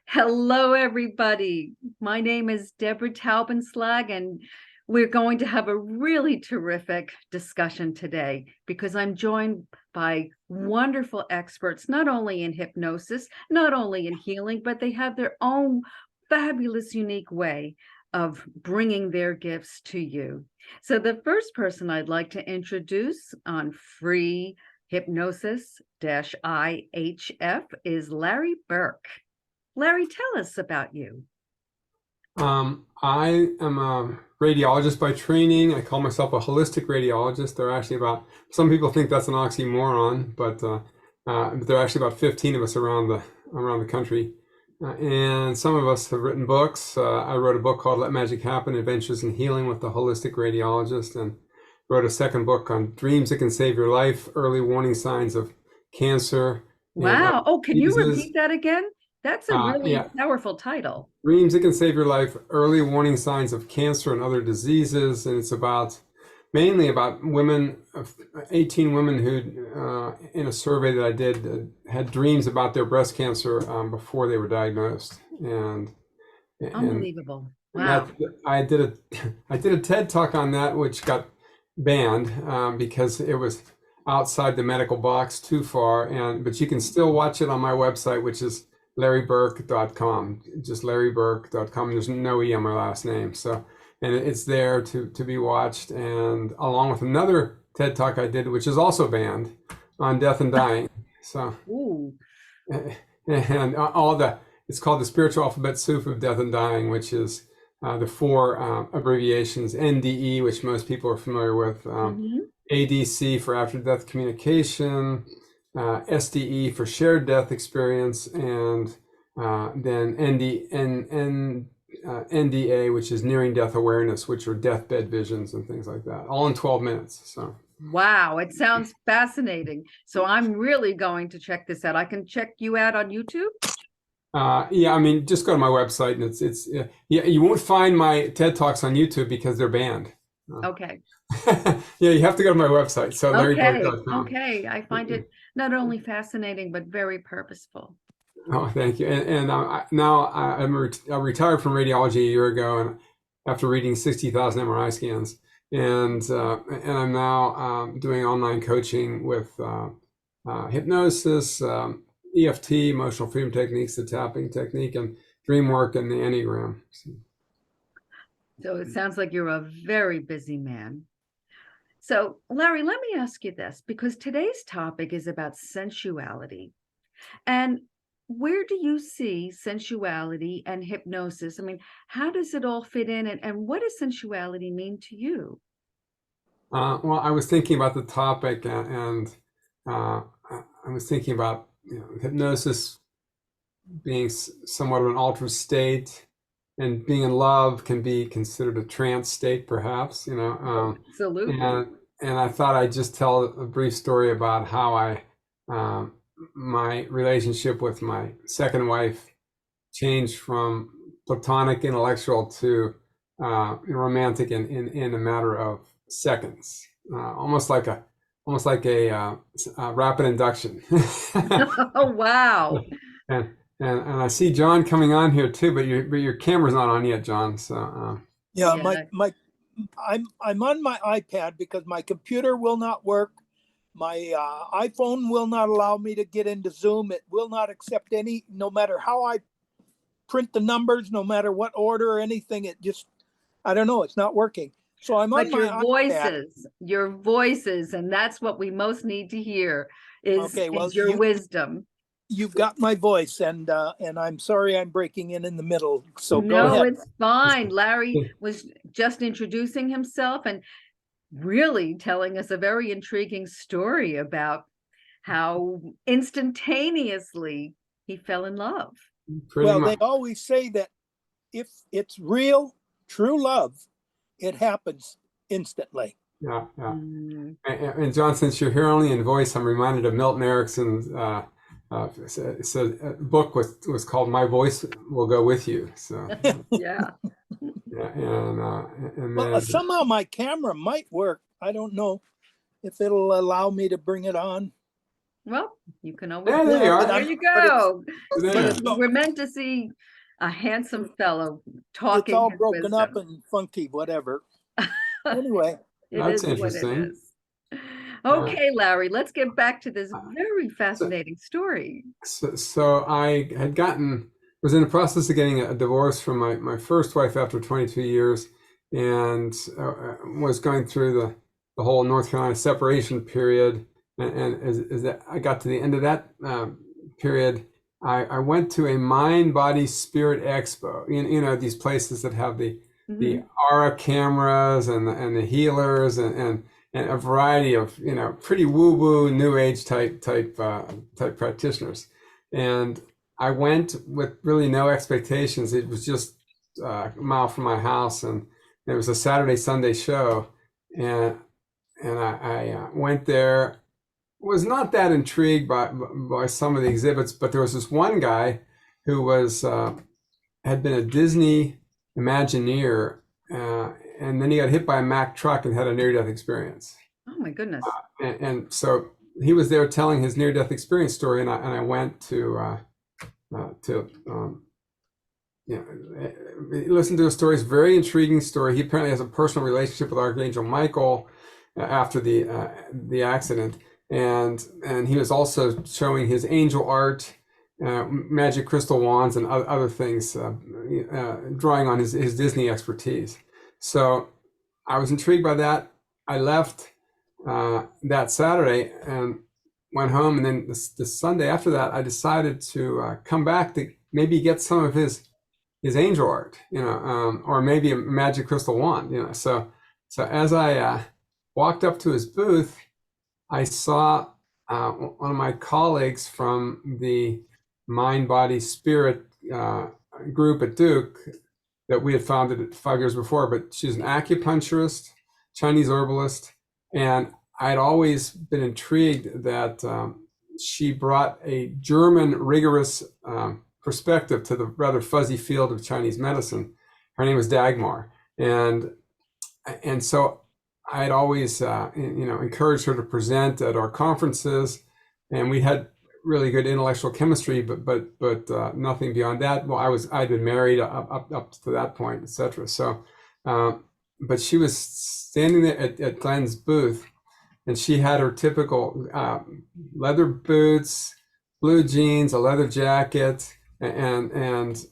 Hello, everybody. My name is Debra Taubenslag, and we're going to have a really terrific discussion today because I'm joined by wonderful experts, not only in hypnosis, not only in healing, but they have their own fabulous, unique way of bringing their gifts to you. So the first person I'd like to introduce on free Hypnosis-IHF is Larry Burk. Larry, tell us about you. I am a radiologist by training. I call myself a holistic radiologist. There are actually some people think that's an oxymoron, but there are actually about 15 of us around the country. And some of us have written books. I wrote a book called Let Magic Happen, Adventures in Healing with the Holistic Radiologist, and wrote a second book on dreams that can save your life, early warning signs of cancer and other Wow. Oh, can you diseases. repeat that again? That's a really Yeah, powerful title. Dreams that can save your life, early warning signs of cancer and other diseases. And it's mainly about women, 18 women who, in a survey that I did, had dreams about their breast cancer before they were diagnosed. And Unbelievable. that Wow. I did a I did a TED talk on that, which got banned because it was outside the medical box too far. But you can still watch it on my website, which is larryburk.com, just larryburk.com. There's no E on my last name. And it's there to be watched. And along with another TED talk I did, which is also banned, on death and dying. So, Ooh. and it's called the spiritual alphabet soup of death and dying, which is the four abbreviations: NDE, which most people are familiar with, Mhm. ADC for after death communication, SDE for shared death experience, and then NDA, which is nearing death awareness, which are deathbed visions and things like that, all in 12 minutes. So, Wow. It sounds fascinating. So I'm really going to check this out. I can check you out on YouTube. yeah, I mean, just go to my website, and yeah, you won't find my TED Talks on YouTube because they're banned. Okay. Yeah, you have to go to my website, so Okay. larryburk.com. Okay. I find it not only fascinating, but very purposeful. Oh, thank you. I retired from radiology a year ago, and after reading 60,000 MRI scans, and I'm now doing online coaching with hypnosis, EFT, emotional freedom techniques, the tapping technique, and dream work and the Enneagram. So it sounds like you're a very busy man. So, Larry, let me ask you this because today's topic is about sensuality. And where do you see sensuality and hypnosis? I mean, how does it all fit in? And what does sensuality mean to you? Well, I was thinking about the topic, and I was thinking about hypnosis being somewhat of an altered state, and being in love can be considered a trance state, perhaps. Absolutely. And I thought I'd just tell a brief story about how my relationship with my second wife changed from platonic intellectual to romantic in a matter of seconds, almost like a rapid induction. Oh, wow. and, and I see John coming on here too, but your camera's not on yet, John. So Yeah, Yeah. I'm on my iPad because my computer will not work. My iPhone will not allow me to get into Zoom. It will not accept no matter how I print the numbers, no matter what order or anything. I don't know, it's not working. So I'm on But my iPad. your voices, and that's what we most need to hear Okay, well, is your wisdom. you've got my voice, and I'm sorry I'm breaking in the middle. So go No, ahead. it's fine. Larry was just introducing himself and really telling us a very intriguing story about how instantaneously he fell in love. pretty Well, they much. always say that if it's real, true love, it happens instantly. Yeah, yeah. Mm. And John, since you're here only in voice, I'm reminded of Milton Erickson's book was called "My Voice Will Go With You." So Yeah. yeah, and Well, then somehow my camera might work. I don't know if it'll allow me to bring it on. Well, you can always. Yeah, there you are. There you But it's- go. There. We're meant to see a handsome fellow It's talking all his broken up wisdom. and funky, whatever. Anyway, It That's is what it interesting. is. Okay, Larry, let's get back to this very fascinating story. So I was in the process of getting a divorce from my first wife after 22 years, and was going through the whole North Carolina separation period. And as that I got to the end of that period, I went to a mind, body, spirit expo. You know, these places that have the aura cameras and the healers and a variety of, you know, pretty woo-woo new age type practitioners. And I went with really no expectations. It was just a mile from my house, and it was a Saturday Sunday show, and I went there. Was not that intrigued by some of the exhibits, but there was this one guy who was had been a Disney Imagineer, and then he got hit by a Mack truck and had a near-death experience. Oh my goodness. And so he was there telling his near-death experience story, and I went to listen to his story. It's a very intriguing story. He apparently has a personal relationship with Archangel Michael after the accident, and he was also showing his angel art, magic crystal wands, and other things, drawing on his Disney expertise. So I was intrigued by that. I left that Saturday and went home, and then the Sunday after that, I decided to come back to maybe get some of his angel art, you know, or maybe a magic crystal wand, you know. So as I walked up to his booth, I saw one of my colleagues from the Mind, Body, Spirit group at Duke that we had founded 5 years before, but she's an acupuncturist, Chinese herbalist, and I'd always been intrigued that she brought a German rigorous perspective to the rather fuzzy field of Chinese medicine. Her name was Dagmar, and so I had always encouraged her to present at our conferences, and we had really good intellectual chemistry, but nothing beyond that. Well, I'd been married up to that point, etc. So, but she was standing there at Glenn's booth, and she had her typical leather boots, blue jeans, a leather jacket, and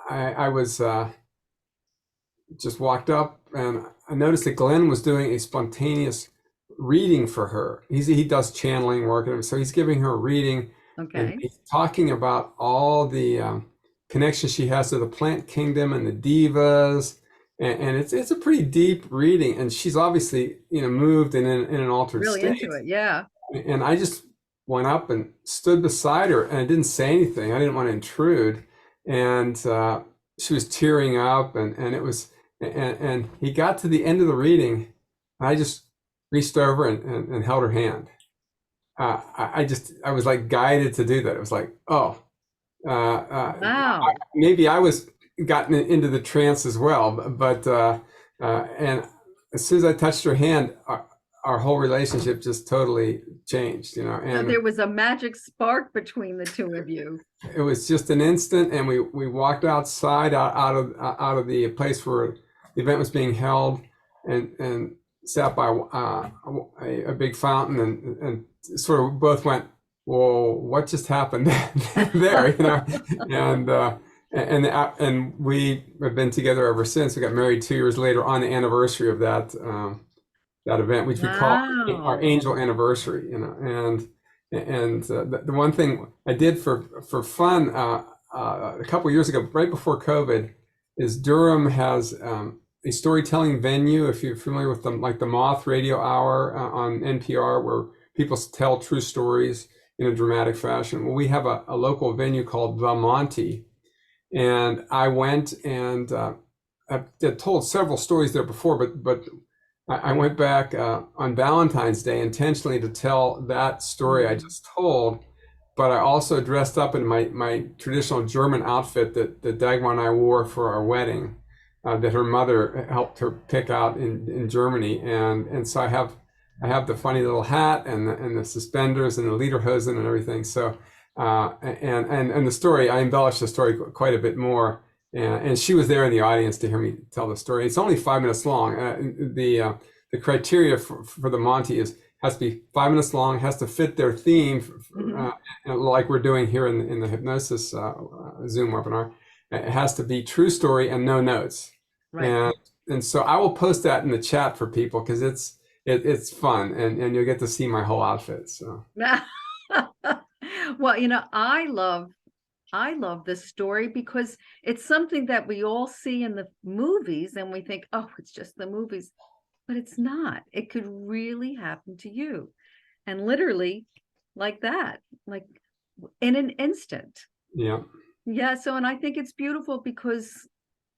I was just walked up, and I noticed that Glenn was doing a spontaneous reading for her. He does channeling work, and so he's giving her a reading. Okay. And he's talking about all the connections she has to the plant kingdom and the divas, and it's a pretty deep reading, and she's obviously, you know, moved and in an altered Really state. into it, yeah. And I just went up and stood beside her, and I didn't say anything. I didn't want to intrude, and she was tearing up, and it was, and he got to the end of the reading, and I just reached over and held her hand. I was like guided to do that. It was like, oh, Wow. maybe I was gotten into the trance as well, but and as soon as I touched her hand, our whole relationship just totally changed, you know. So And there was a magic spark between the two of you. it was just an instant, and we walked outside out of the place where the event was being held, and sat by a big fountain, and sort of both went, "Whoa, what just happened there?" You know, and we have been together ever since. We got married 2 years later on the anniversary of that event, which we call our angel anniversary. You know, and the one thing I did for fun a couple years ago, right before COVID, is Durham has a storytelling venue. If you're familiar with them, like the Moth Radio Hour on NPR, where people tell true stories in a dramatic fashion. Well, we have a local venue called The Monty, and I went, and I've told several stories there before, but I went back on Valentine's Day intentionally to tell that story I just told, but I also dressed up in my traditional German outfit that Dagmar and I wore for our wedding, that her mother helped her pick out in Germany, and so I have I have the funny little hat and the suspenders and the lederhosen and everything. So and the story, I embellished the story quite a bit more. And she was there in the audience to hear me tell the story. It's only 5 minutes long. The criteria for the Monty has to be 5 minutes long, has to fit their theme, like we're doing here in the hypnosis Zoom webinar. It has to be true story and no notes. Right. And so I will post that in the chat for people because it's fun and you'll get to see my whole outfit. So Well, I love this story because it's something that we all see in the movies and we think, oh, it's just the movies, but it's not. It could really happen to you. And literally like that, like in an instant. yeah. Yeah. So, and I think it's beautiful because,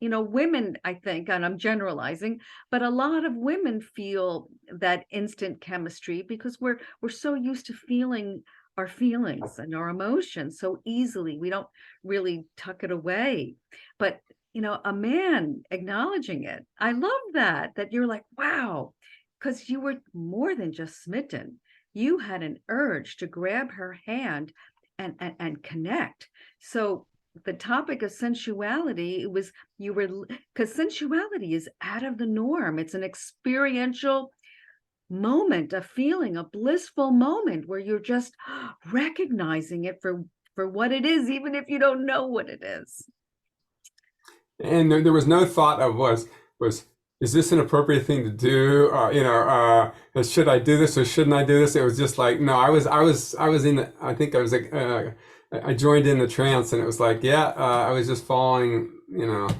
women, I think, and I'm generalizing, but a lot of women feel that instant chemistry because we're so used to feeling our feelings and our emotions so easily. We don't really tuck it away. But, a man acknowledging it, I love that you're like, wow, because you were more than just smitten. You had an urge to grab her hand and connect. So the topic of sensuality, it was because sensuality is out of the norm. It's an experiential moment, a feeling, a blissful moment where you're just recognizing it for what it is, even if you don't know what it is. And there was no thought of is this an appropriate thing to do? Should I do this or shouldn't I do this? It was just like, no, I was in the, I think I was like, I joined in the trance and it was like, I was just following, the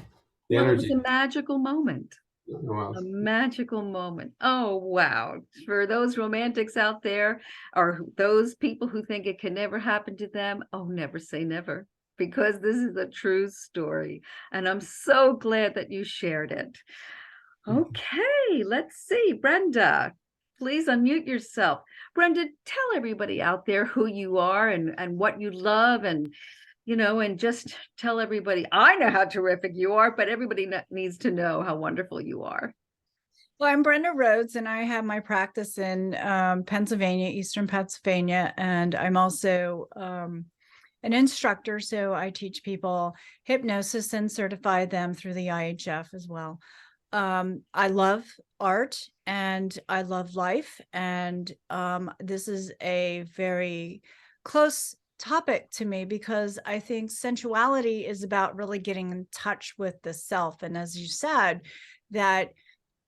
energy. It was a magical moment. A magical moment. Oh, wow. For those romantics out there or those people who think it can never happen to them, oh, never say never, because this is a true story. And I'm so glad that you shared it. Okay, let's see. Brenda, please unmute yourself. Brenda, tell everybody out there who you are and what you love and and just tell everybody, I know how terrific you are, but everybody needs to know how wonderful you are. Well, I'm Brenda Rhodes, and I have my practice in Pennsylvania, Eastern Pennsylvania, and I'm also an instructor, so I teach people hypnosis and certify them through the IHF as well. I love art and I love life, and this is a very close topic to me because I think sensuality is about really getting in touch with the self. And as you said, that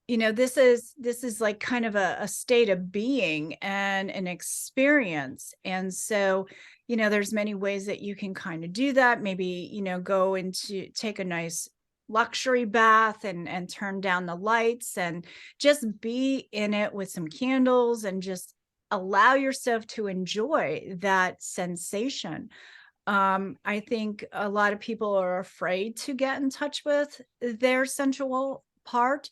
this is like kind of a state of being and an experience. And so there's many ways that you can kind of do that. Maybe go into take a nice luxury bath and turn down the lights and just be in it with some candles and just allow yourself to enjoy that sensation. I think a lot of people are afraid to get in touch with their sensual part.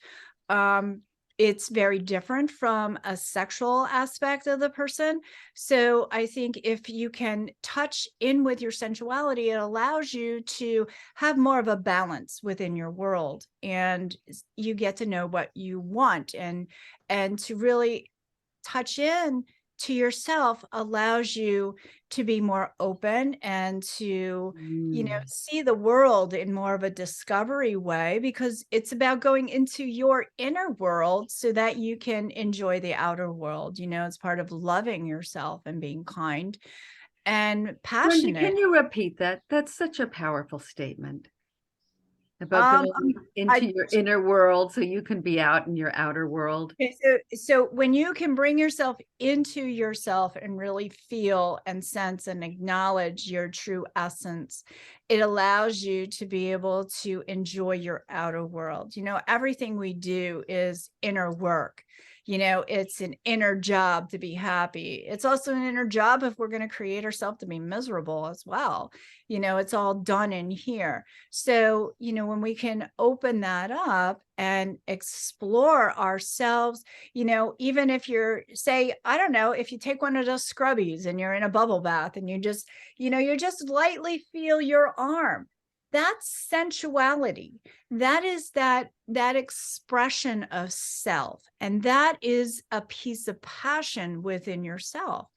It's very different from a sexual aspect of the person. So I think if you can touch in with your sensuality, it allows you to have more of a balance within your world, and you get to know what you want, and to really touch in to yourself allows you to be more open and to see the world in more of a discovery way, because it's about going into your inner world so that you can enjoy the outer world. It's part of loving yourself and being kind and passionate. Brenda, can you repeat that? That's such a powerful statement about going into your inner world so you can be out in your outer world. Okay, so when you can bring yourself into yourself and really feel and sense and acknowledge your true essence, it allows you to be able to enjoy your outer world. Everything we do is inner work. It's an inner job to be happy. It's also an inner job if we're going to create ourselves to be miserable as well. It's all done in here. So, when we can open that up and explore ourselves, even if you're, say, I don't know, if you take one of those scrubbies and you're in a bubble bath and you just lightly feel your arm, That's sensuality. That is that expression of self. And that is a piece of passion within yourself.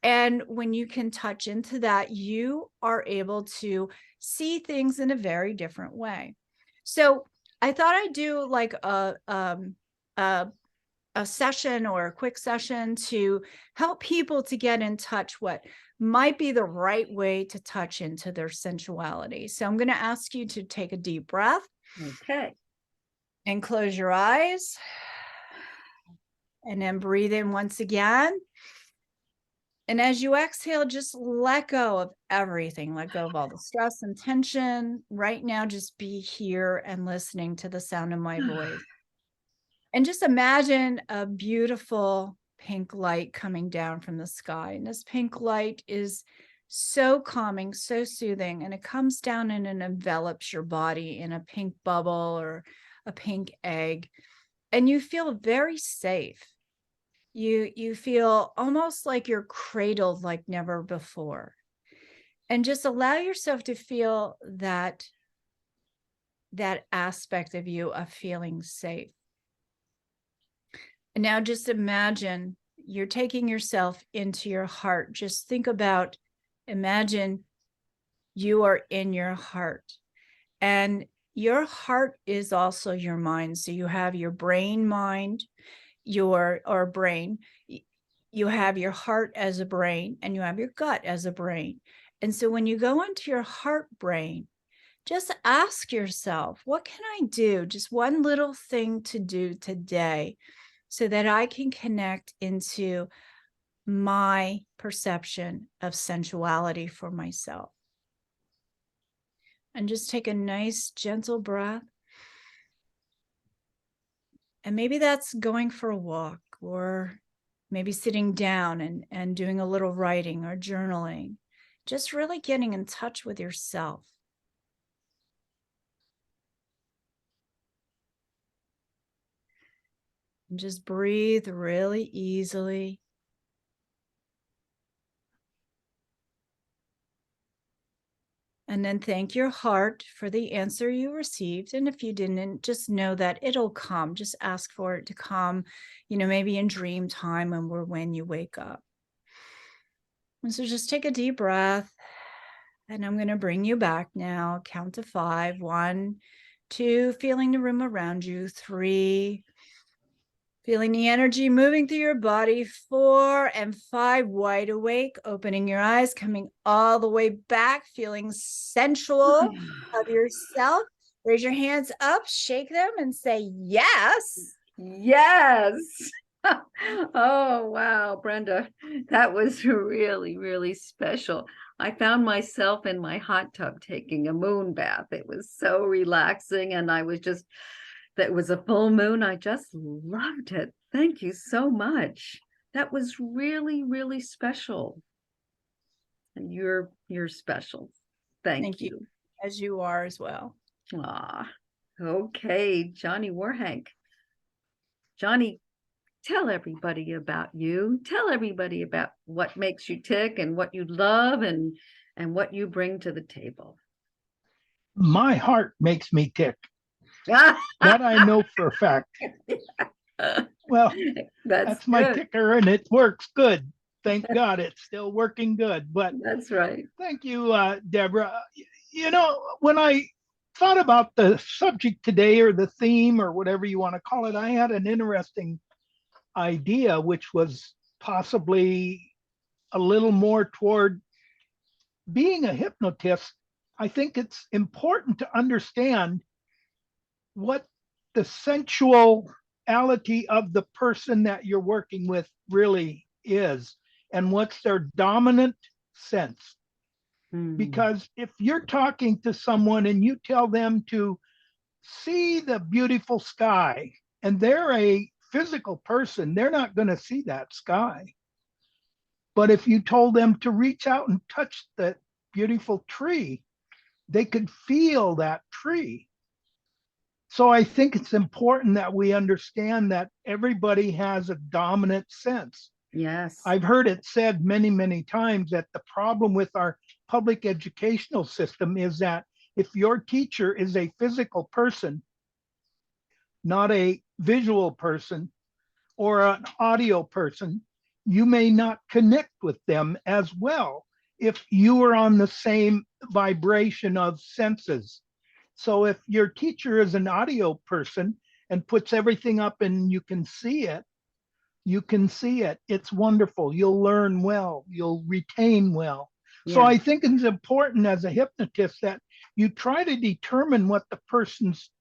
And when you can touch into that, you are able to see things in a very different way. So I thought I'd do like a session or a quick session to help people to get in touch what might be the right way to touch into their sensuality. So I'm going to ask you to take a deep breath. Okay. And close your eyes. And then breathe in once again. And as you exhale, just let go of everything. Let go of all the stress and tension. Right now, just be here and listening to the sound of my voice. And just imagine a beautiful pink light coming down from the sky. And this pink light is so calming, so soothing, and it comes down and it envelops your body in a pink bubble or a pink egg. And you feel very safe. You feel almost like you're cradled like never before. And just allow yourself to feel that aspect of you of feeling safe. And now just imagine you're taking yourself into your heart. Just think about, imagine you are in your heart. And your heart is also your mind. So you have your brain, mind, brain. You have your heart as a brain, and you have your gut as a brain. And so when you go into your heart brain, just ask yourself, what can I do? Just one little thing to do today so that I can connect into my perception of sensuality for myself. And just take a nice, gentle breath. And maybe that's going for a walk, or maybe sitting down and doing a little writing or journaling. Just really getting in touch with yourself. And just breathe really easily. And then thank your heart for the answer you received. And if you didn't, just know that it'll come. Just ask for it to come, maybe in dream time or when you wake up. And so just take a deep breath. And I'm going to bring you back now. Count to 5. 1, 2, feeling the room around you. 3, feeling the energy moving through your body. 4 and 5, wide awake, opening your eyes, coming all the way back, feeling sensual of yourself. Raise your hands up, shake them, and say yes. Yes. Oh, wow, Brenda, that was really, really special. I found myself in my hot tub taking a moon bath. It was so relaxing, and that was a full moon. I just loved it. Thank you so much. That was really, really special. And you're special. Thank you. As you are as well. Okay, Johnny Warhank. Johnny, tell everybody about you. Tell everybody about what makes you tick and what you love and what you bring to the table. My heart makes me tick. That I know for a fact. Well, that's my ticker, and it works good. Thank God it's still working good. But that's right. Thank you, Deborah. When I thought about the subject today, or the theme, or whatever you want to call it, I had an interesting idea, which was possibly a little more toward being a hypnotist. I think it's important to understand what the sensuality of the person that you're working with really is, and what's their dominant sense. Because if you're talking to someone and you tell them to see the beautiful sky, and they're a physical person, they're not going to see that sky. But if you told them to reach out and touch that beautiful tree, they could feel that tree. So I think it's important that we understand that everybody has a dominant sense. Yes. I've heard it said many, many times that the problem with our public educational system is that If your teacher is a physical person, not a visual person or an audio person, you may not connect with them as well if you are on the same vibration of senses. So if your teacher is an audio person and puts everything up and you can see it, it's wonderful. You'll learn well, you'll retain well. So Yeah. I think it's important as a hypnotist that you try to determine what the person's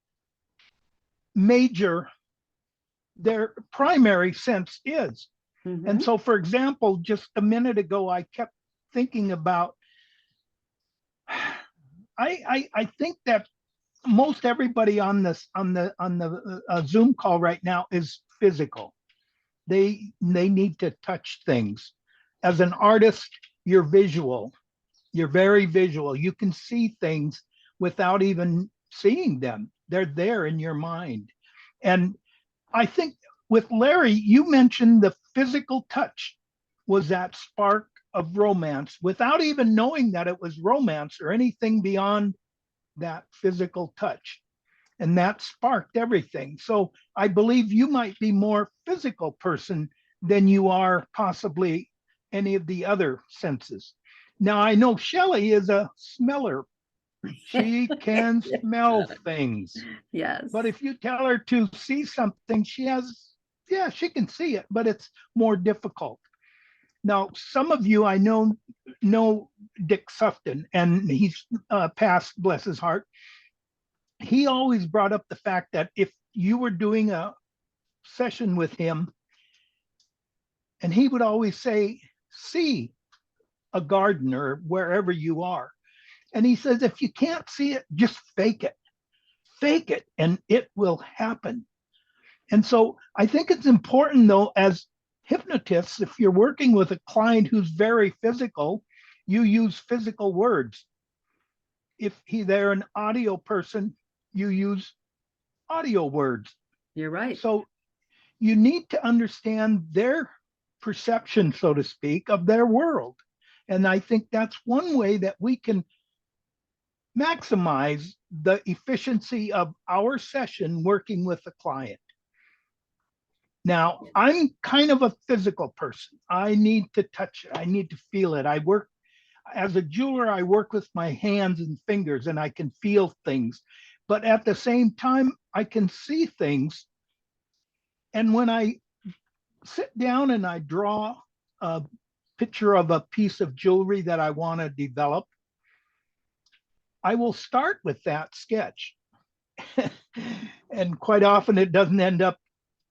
their primary sense is. Mhm. And so, for example, just a minute ago, I kept thinking about, I think that most everybody on the Zoom call right now is physical. They need to touch things. As an artist, you're visual. You're very visual. You can see things without even seeing them. They're there in your mind. And I think with Larry, you mentioned the physical touch was that spark of romance without even knowing that it was romance or anything beyond that physical touch. And that sparked everything. So I believe you might be more physical person than you are possibly any of the other senses. Now I know Shelley is a smeller. She can smell things. Yes. But if you tell her to see something, she can see it, but it's more difficult. Now, some of you I know Dick Sufton, and he's passed, bless his heart. He always brought up the fact that if you were doing a session with him, and he would always say, see a garden or wherever you are. And he says, if you can't see it, just fake it, and it will happen. And so I think it's important, though, as hypnotists, if you're working with a client who's very physical, you use physical words. If they're an audio person, you use audio words. You're right. So you need to understand their perception, so to speak, of their world. And I think that's one way that we can maximize the efficiency of our session working with the client. Now, I'm kind of a physical person. I need to touch it. I need to feel it. I work as a jeweler, I work with my hands and fingers and I can feel things. But at the same time, I can see things. And when I sit down and I draw a picture of a piece of jewelry that I want to develop, I will start with that sketch. And quite often it doesn't end up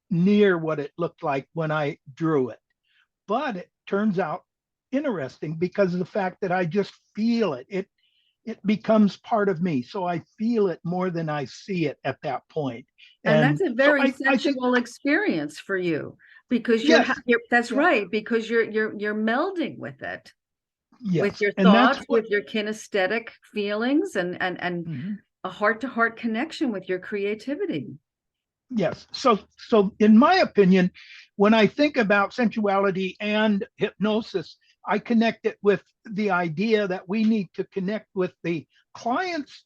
near what it looked like when I drew it. But it turns out interesting because of the fact that I just feel it. It becomes part of me. So I feel it more than I see it at that point. And that's a very so I think, sensual experience for you because yes, that's right, because you're melding with it. Yes. With your And thoughts, that's what, with your kinesthetic feelings and Mhm. a heart-to-heart connection with your creativity. Yes. So in my opinion, when I think about sensuality and hypnosis, I connect it with the idea that we need to connect with the client's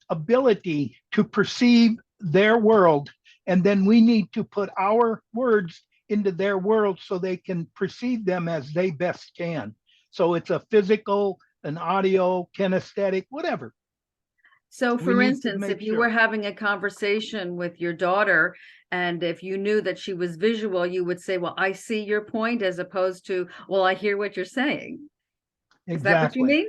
ability to perceive their world. And then we need to put our words into their world so they can perceive them as they best can. So it's a physical, an audio, kinesthetic, whatever. So, We for need to instance, make if you sure. were having a conversation with your daughter, and if you knew that she was visual, you would say, well, I see your point, as opposed to, well, I hear what you're saying. Is that what you Exactly. mean?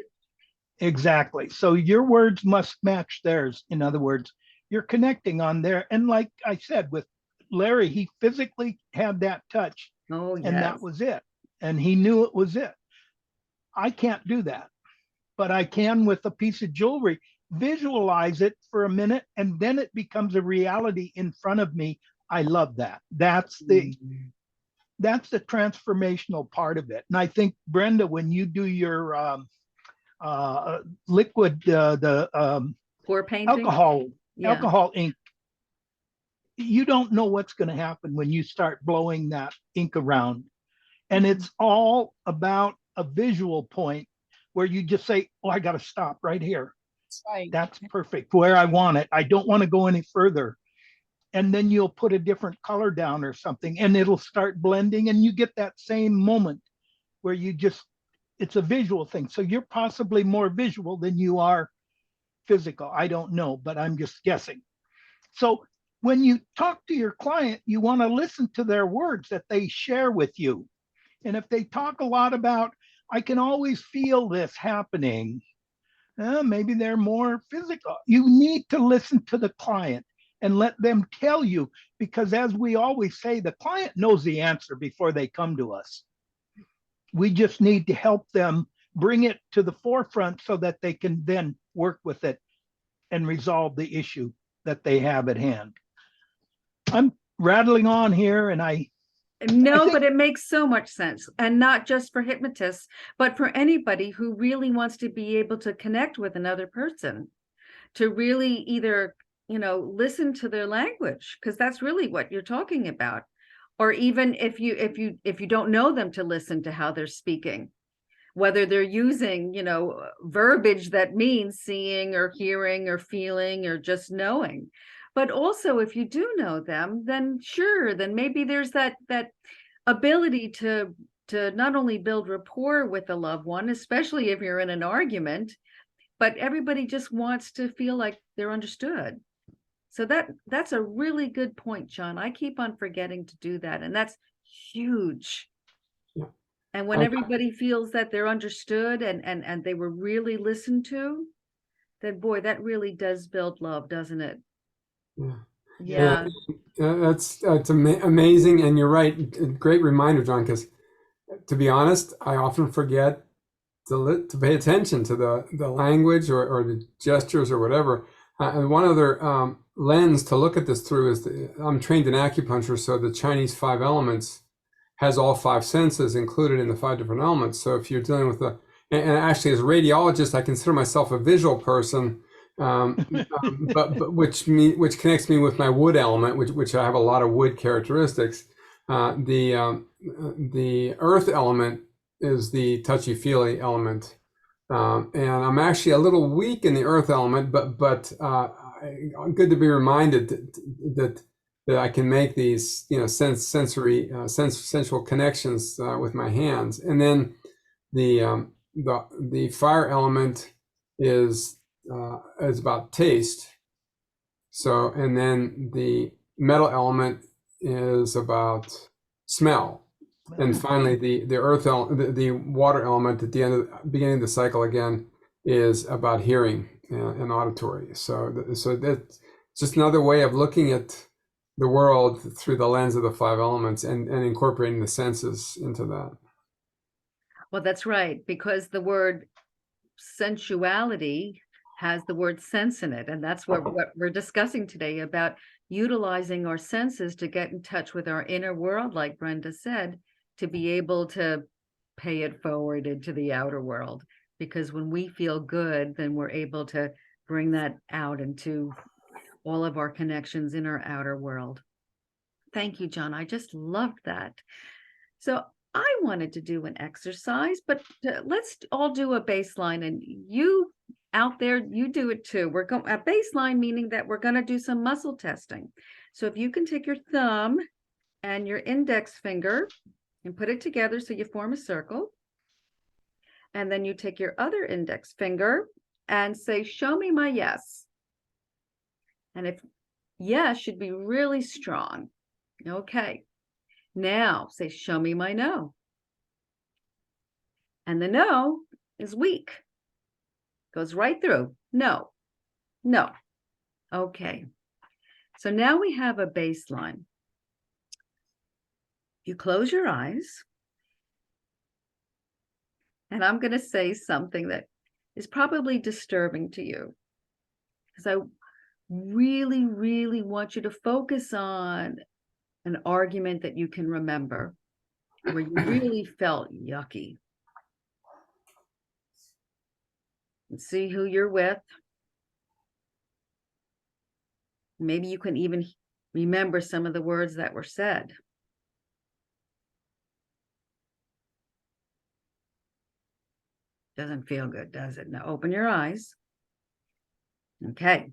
Exactly. So your words must match theirs. In other words, you're connecting on there. And like I said, with Larry, he physically had that touch, Oh, and yes. that was it. And he knew it was it. I can't do that, but I can with a piece of jewelry visualize it for a minute, and then it becomes a reality in front of me. I love that. That's the transformational part of it. And I think, Brenda, when you do your liquid, Pour painting? Yeah. alcohol ink, you don't know what's going to happen when you start blowing that ink around. And it's all about a visual point where you just say, oh, I got to stop right here. Right. That's perfect where I want it. I don't want to go any further. And then you'll put a different color down or something, and it'll start blending, and you get that same moment where you just, it's a visual thing. So you're possibly more visual than you are physical. I don't know, but I'm just guessing. So when you talk to your client, you want to listen to their words that they share with you. And if they talk a lot about, I can always feel this happening, maybe they're more physical. You need to listen to the client and let them tell you, because as we always say, the client knows the answer before they come to us. We just need to help them bring it to the forefront so that they can then work with it and resolve the issue that they have at hand. I'm rattling on here, and No, think- but it makes so much sense. And not just for hypnotists, but for anybody who really wants to be able to connect with another person, to really either, listen to their language, because that's really what you're talking about. Or even if you don't know them, to listen to how they're speaking, whether they're using, verbiage that means seeing or hearing or feeling or just knowing. But also, if you do know them, then sure, then maybe there's that ability to not only build rapport with a loved one, especially if you're in an argument, but everybody just wants to feel like they're understood. So that's a really good point, John. I keep on forgetting to do that, and that's huge. Yeah. And when everybody feels that they're understood and they were really listened to, then boy, that really does build love, doesn't it? Yeah. Yeah. That's amazing, and you're right. Great reminder, John. Because to be honest, I often forget to pay attention to the language or the gestures or whatever. And one other lens to look at this through is I'm trained in acupuncture, so the Chinese 5 elements has all 5 senses included in the 5 different elements. So if you're dealing with and actually as a radiologist, I consider myself a visual person, but which connects me with my wood element, which I have a lot of wood characteristics. The earth element is the touchy-feely element, and I'm actually a little weak in the earth element, but good to be reminded that I can make these sensual connections with my hands. And then the fire element is about taste. So, and then the metal element is about smell. And finally, the earth the water element at the beginning of the cycle again is about hearing and auditory. So that's just another way of looking at the world through the lens of the 5 elements and incorporating the senses into that. Well, that's right, because the word sensuality has the word sense in it. And that's what we're discussing today, about utilizing our senses to get in touch with our inner world, like Brenda said, to be able to pay it forward into the outer world. Because when we feel good, then we're able to bring that out into all of our connections in our outer world. Thank you, John. I just loved that. So I wanted to do an exercise, but let's all do a baseline, and you out there, you do it too. We're going a baseline, meaning that we're going to do some muscle testing. So if you can take your thumb and your index finger and put it together so you form a circle. And then you take your other index finger and say, show me my yes. And if yes should be really strong. Okay. Now say, show me my no. And the no is weak. Goes right through. No, no. Okay. So now we have a baseline. You close your eyes. And I'm going to say something that is probably disturbing to you, because I really, really want you to focus on an argument that you can remember where you really felt yucky. And see who you're with. Maybe you can even remember some of the words that were said. Doesn't feel good, does it? Now open your eyes. Okay.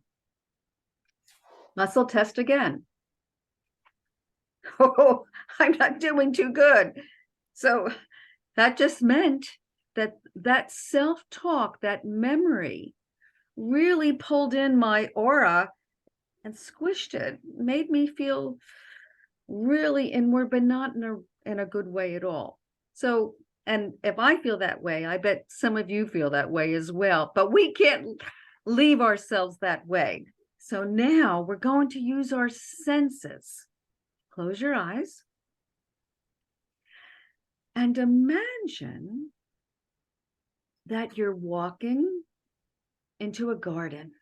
Muscle test again. Oh, I'm not doing too good. So that just meant that that self-talk, that memory really pulled in my aura and squished it, made me feel really inward, but not in a good way at all. So, and if I feel that way, I bet some of you feel that way as well, but we can't leave ourselves that way. So now we're going to use our senses. Close your eyes and imagine that you're walking into a garden.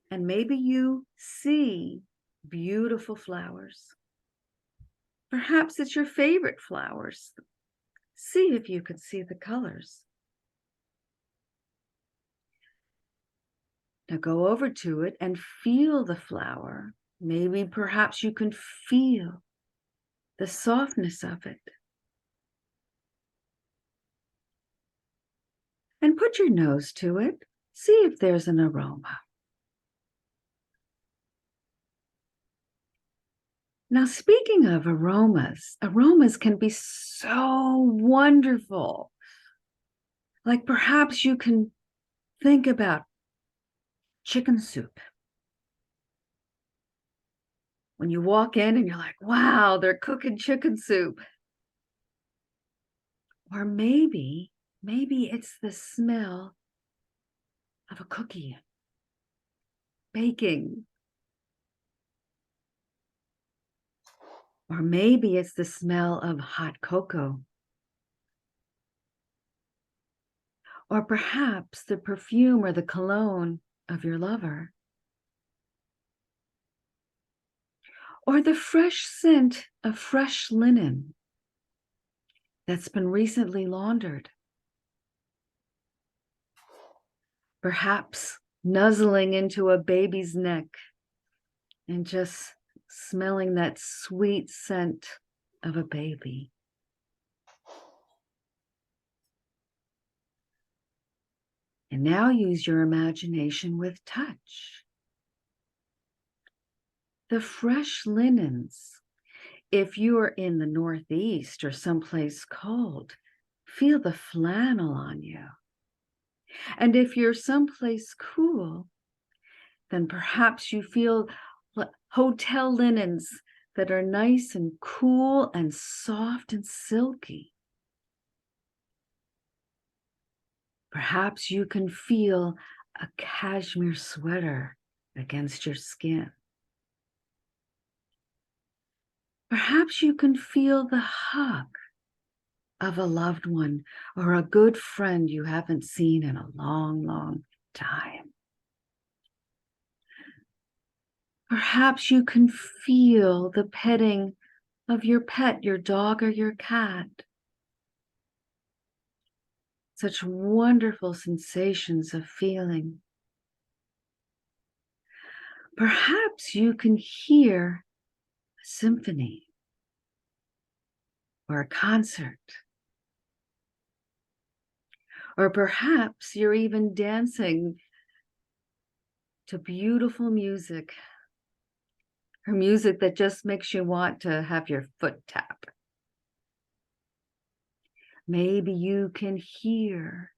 And maybe you see beautiful flowers. Perhaps it's your favorite flowers. See if you can see the colors. Now go over to it and feel the flower. Maybe perhaps you can feel the softness of it. And put your nose to it. See if there's an aroma. Now, speaking of aromas, aromas can be so wonderful. Like perhaps you can think about chicken soup. When you walk in and you're like, wow, they're cooking chicken soup. Or maybe it's the smell of a cookie baking. Or maybe it's the smell of hot cocoa. Or perhaps the perfume or the cologne of your lover. Or the fresh scent of fresh linen that's been recently laundered. Perhaps nuzzling into a baby's neck and just smelling that sweet scent of a baby. And now use your imagination with touch. The fresh linens. If you are in the Northeast or someplace cold, feel the flannel on you. And if you're someplace cool, then perhaps you feel hotel linens that are nice and cool and soft and silky. Perhaps you can feel a cashmere sweater against your skin. Perhaps you can feel the hug of a loved one or a good friend you haven't seen in a long, long time. Perhaps you can feel the petting of your pet, your dog or your cat. Such wonderful sensations of feeling. Perhaps you can hear a symphony or a concert. Or perhaps you're even dancing to beautiful music, or music that just makes you want to have your foot tap. Maybe you can hear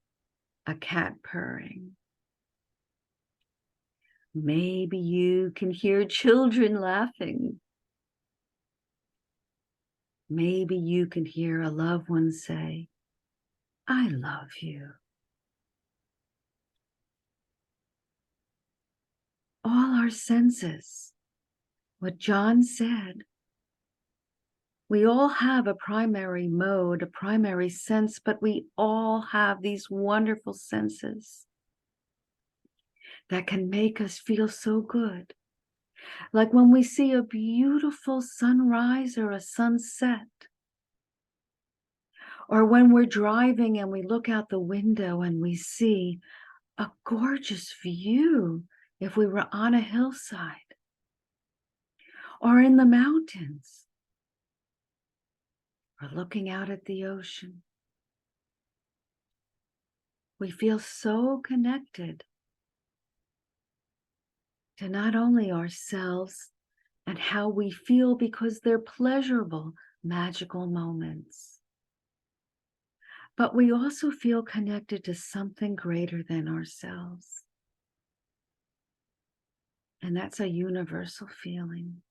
a cat purring. Maybe you can hear children laughing. Maybe you can hear a loved one say, I love you. All our senses, what John said, we all have a primary mode, a primary sense, but we all have these wonderful senses that can make us feel so good. Like when we see a beautiful sunrise or a sunset, or when we're driving and we look out the window and we see a gorgeous view if we were on a hillside or in the mountains or looking out at the ocean. we feel so connected to not only ourselves and how we feel because they're pleasurable, magical moments, but we also feel connected to something greater than ourselves. And that's a universal feeling.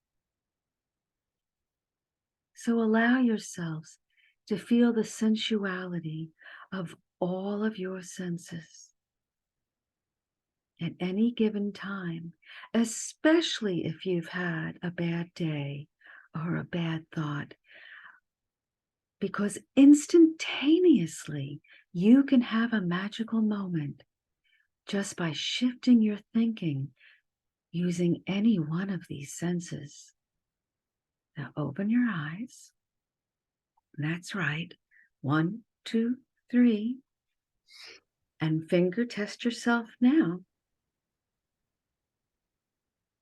So allow yourselves to feel the sensuality of all of your senses at any given time, especially if you've had a bad day or a bad thought, because instantaneously you can have a magical moment just by shifting your thinking using any one of these senses. Now open your eyes. That's right. 1, 2, 3. And finger test yourself now.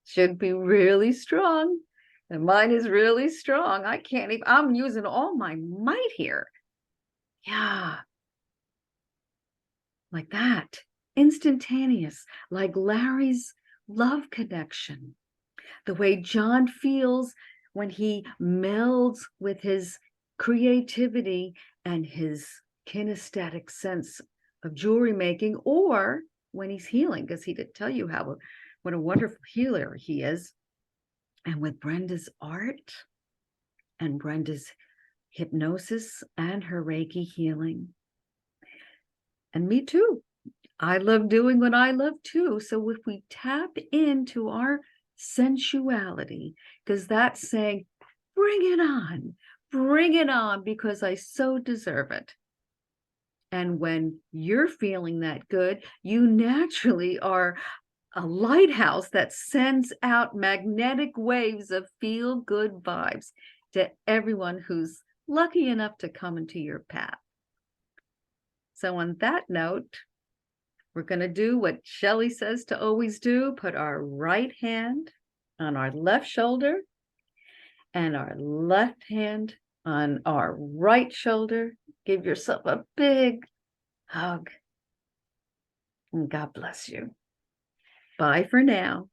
Should be really strong. And mine is really strong. I can't even, I'm using all my might here. Yeah. Like that. Instantaneous. Like Larry's love connection. The way John feels when he melds with his creativity and his kinesthetic sense of jewelry making, or when he's healing, because he did tell you what a wonderful healer he is. And with Brenda's art and Brenda's hypnosis and her Reiki healing. And me too. I love doing what I love too. So if we tap into our sensuality, because that's saying, bring it on, because I so deserve it. And when you're feeling that good, you naturally are a lighthouse that sends out magnetic waves of feel-good vibes to everyone who's lucky enough to come into your path. So on that note, we're going to do what Shelley says to always do, put our right hand on our left shoulder and our left hand on our right shoulder. Give yourself a big hug. And God bless you. Bye for now.